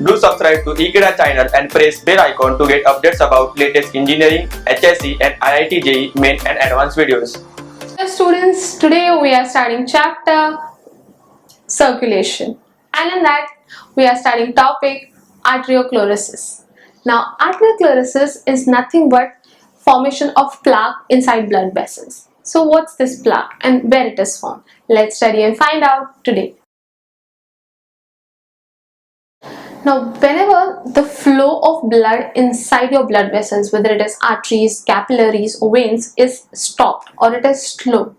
Do subscribe to Ekeeda channel and press bell icon to get updates about latest engineering, HSC and IIT JEE main and advanced videos. Hello students, today we are starting chapter circulation, and in that we are starting topic arteriosclerosis. Now arteriosclerosis is nothing but formation of plaque inside blood vessels. So what's this plaque and where it is formed? Let's study and find out today. Now, whenever the flow of blood inside your blood vessels, whether it is arteries, capillaries or veins, is stopped or it is slow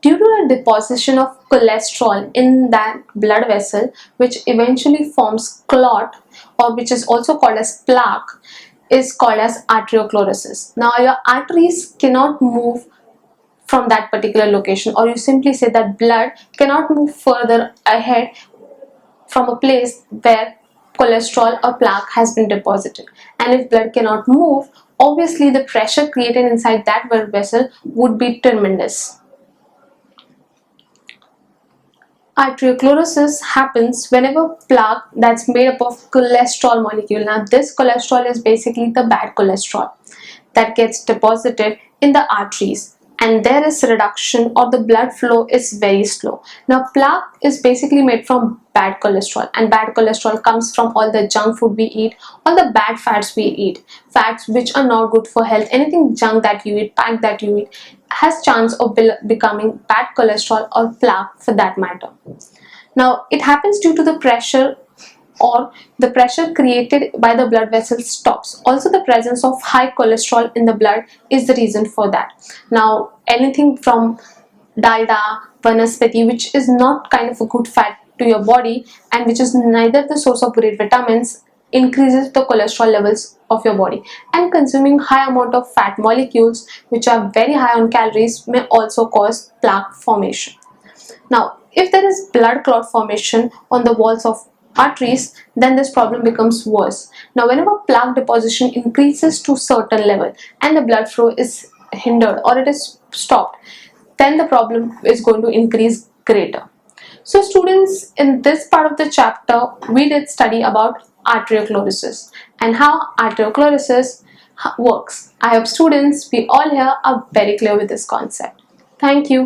due to a deposition of cholesterol in that blood vessel, which eventually forms clot, or which is also called as plaque, is called as arteriosclerosis. Now, your arteries cannot move from that particular location, or you simply say that blood cannot move further ahead from a place where cholesterol or plaque has been deposited. And if blood cannot move, obviously the pressure created inside that blood vessel would be tremendous. Arteriosclerosis happens whenever plaque that's made up of cholesterol molecule. Now this cholesterol is basically the bad cholesterol that gets deposited in the arteries, and there is reduction or the blood flow is very slow. Now plaque is basically made from bad cholesterol, and bad cholesterol comes from all the junk food we eat, all the bad fats we eat, fats which are not good for health. Anything junk that you eat, packed that you eat, has chance of becoming bad cholesterol or plaque for that matter. Now it happens due to the pressure, or the pressure created by the blood vessel stops. Also the presence of high cholesterol in the blood is the reason for that. Now anything from dalda, vanaspati, which is not kind of a good fat to your body and which is neither the source of great vitamins, increases the cholesterol levels of your body. And consuming high amount of fat molecules which are very high on calories may also cause plaque formation. Now if there is blood clot formation on the walls of arteries, then this problem becomes worse. Now whenever plaque deposition increases to certain level and the blood flow is hindered or it is stopped, then the problem is going to increase greater. So students, in this part of the chapter we did study about arteriosclerosis and how arteriosclerosis works. I hope students, we all here are very clear with this concept. Thank you.